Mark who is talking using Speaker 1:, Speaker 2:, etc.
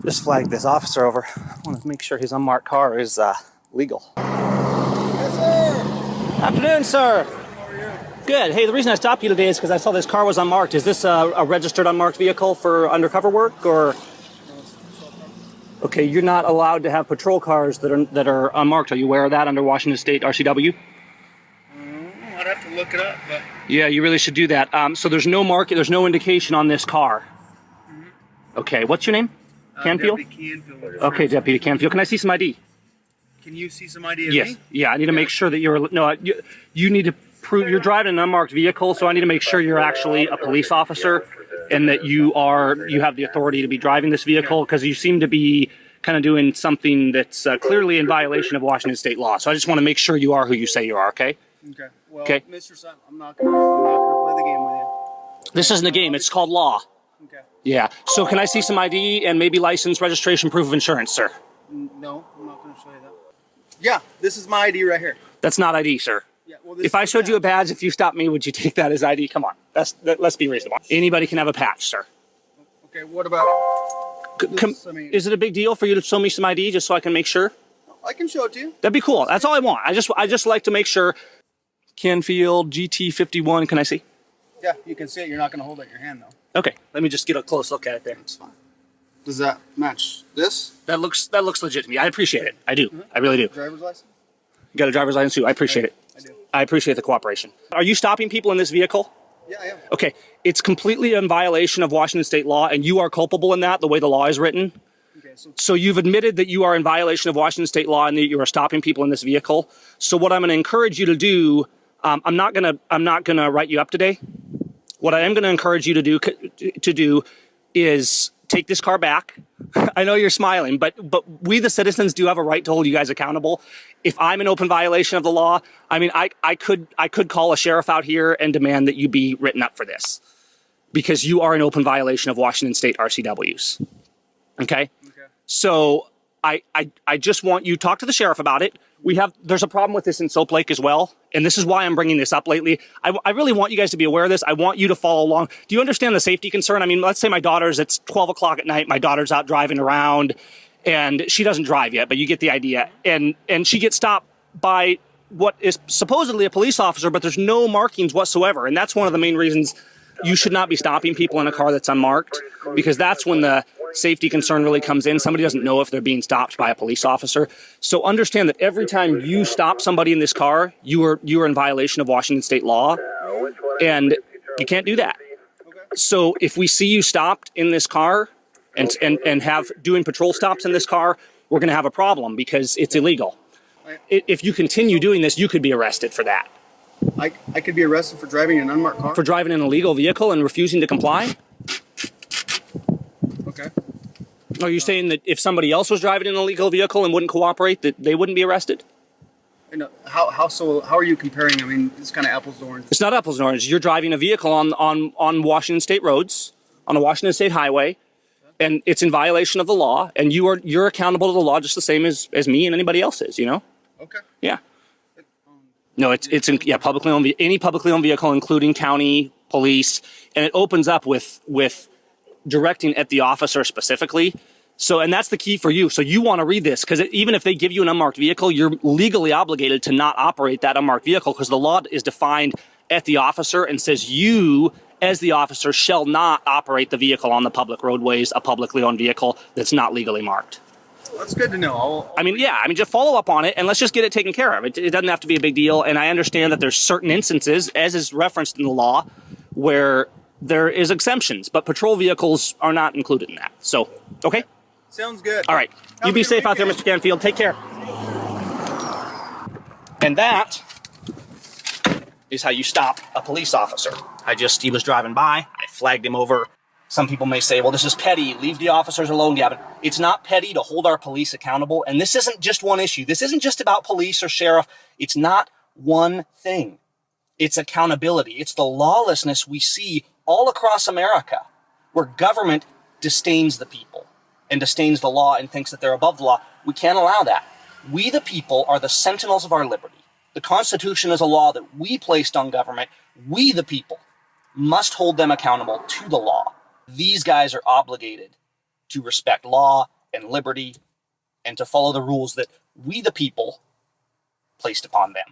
Speaker 1: Just flagged this officer over. I want to make sure his unmarked car is legal.
Speaker 2: Yes, sir.
Speaker 1: Afternoon, sir.
Speaker 2: How are you?
Speaker 1: Good. Hey, the reason I stopped you today is because I saw this car was unmarked. Is this a registered unmarked vehicle for undercover work, or? Okay, you're not allowed to have patrol cars that are unmarked. Are you aware of that under Washington State RCW?
Speaker 2: I'd have to look it up, but
Speaker 1: Yeah, you really should do that. So there's no market, there's no indication on this car. Okay, what's your name? Canfield?
Speaker 2: Deputy Canfield.
Speaker 1: Okay, Deputy Canfield. Can I see some ID?
Speaker 2: Can you see some ID of
Speaker 1: Yes.
Speaker 2: me?
Speaker 1: Yeah, I need to make sure that you need to prove you're driving an unmarked vehicle, so I need to make sure you're actually a police officer and that you have the authority to be driving this vehicle, because you seem to be kind of doing something that's clearly in violation of Washington state law. So I just want to make sure you are who you say you are, okay?
Speaker 2: Okay. Well,
Speaker 1: Okay.
Speaker 2: Mr. Seim, I'm not gonna play the game with you.
Speaker 1: This isn't a game, it's called law.
Speaker 2: Okay.
Speaker 1: Yeah. So can I see some ID and maybe license, registration, proof of insurance, sir?
Speaker 2: No, I'm not gonna show you that. Yeah, this is my ID right here.
Speaker 1: That's not ID, sir.
Speaker 2: Yeah. Well, this
Speaker 1: If I showed you a badge, if you stopped me, would you take that as ID? Come on. Let's be reasonable. Anybody can have a patch, sir.
Speaker 2: Okay. What about?
Speaker 1: Is it a big deal for you to show me some ID just so I can make sure?
Speaker 2: I can show it to you.
Speaker 1: That'd be cool. That's all I want. I just like to make sure. Canfield GT51. Can I see?
Speaker 2: Yeah, you can see it. You're not gonna hold it in your hand though.
Speaker 1: Okay. Let me just get a close look at it there.
Speaker 2: That's fine. Does that match this?
Speaker 1: That looks legit to me. I appreciate it. I do. I really do.
Speaker 2: Driver's license?
Speaker 1: You got a driver's license too. I appreciate it.
Speaker 2: I do.
Speaker 1: I appreciate the cooperation. Are you stopping people in this vehicle?
Speaker 2: Yeah, I am.
Speaker 1: Okay. It's completely in violation of Washington state law, and you are culpable in that, the way the law is written.
Speaker 2: Okay,
Speaker 1: So you've admitted that you are in violation of Washington state law and that you are stopping people in this vehicle. So what I'm going to encourage you to do, I'm not gonna write you up today. What I am going to encourage you to do is take this car back. I know you're smiling, but we the citizens do have a right to hold you guys accountable. If I'm in open violation of the law, I mean, I could call a sheriff out here and demand that you be written up for this, because you are in open violation of Washington State RCWs. Okay? So I just want you to talk to the sheriff about it. There's a problem with this in Soap Lake as well, and this is why I'm bringing this up lately. I really want you guys to be aware of this. I want you to follow along. Do you understand the safety concern? I mean, let's say it's 12 o'clock at night, my daughter's out driving around, and she doesn't drive yet, but you get the idea. And she gets stopped by what is supposedly a police officer, but there's no markings whatsoever, and that's one of the main reasons you should not be stopping people in a car that's unmarked, because that's when the safety concern really comes in. Somebody doesn't know if they're being stopped by a police officer. So understand that every time you stop somebody in this car, you are in violation of Washington state law, and you can't do that. So if we see you stopped in this car and have doing patrol stops in this car, we're going to have a problem because it's illegal. If you continue doing this, you could be arrested for that.
Speaker 2: I could be arrested for driving an unmarked car?
Speaker 1: For driving an illegal vehicle and refusing to comply?
Speaker 2: Okay.
Speaker 1: Are you saying that if somebody else was driving an illegal vehicle and wouldn't cooperate, that they wouldn't be arrested?
Speaker 2: How are you comparing? I mean, it's kind of apples to oranges.
Speaker 1: It's not apples and oranges. You're driving a vehicle on Washington state roads, on a Washington state highway, and it's in violation of the law, and you're accountable to the law just the same as me and anybody else is, you know?
Speaker 2: Okay.
Speaker 1: Yeah. No, it's publicly owned, any publicly owned vehicle, including county, police, and it opens up with directing at the officer specifically. So, and that's the key for you. So you want to read this, because even if they give you an unmarked vehicle, you're legally obligated to not operate that unmarked vehicle, because the law is defined at the officer and says you, as the officer, shall not operate the vehicle on the public roadways, a publicly owned vehicle that's not legally marked.
Speaker 2: That's good to know.
Speaker 1: Just follow up on it, and let's just get it taken care of. It doesn't have to be a big deal, and I understand that there's certain instances, as is referenced in the law, where there is exemptions, but patrol vehicles are not included in that. So, okay?
Speaker 2: Sounds good.
Speaker 1: All right. You be safe out there, Mr. Canfield. Take care. And that is how you stop a police officer. He was driving by. I flagged him over. Some people may say, well, this is petty. Leave the officers alone, Gavin. It's not petty to hold our police accountable. And this isn't just one issue. This isn't just about police or sheriff. It's not one thing. It's accountability. It's the lawlessness we see all across America, where government disdains the people and disdains the law and thinks that they're above the law. We can't allow that. We, the people, are the sentinels of our liberty. The Constitution is a law that we placed on government. We, the people, must hold them accountable to the law. These guys are obligated to respect law and liberty and to follow the rules that we, the people, placed upon them.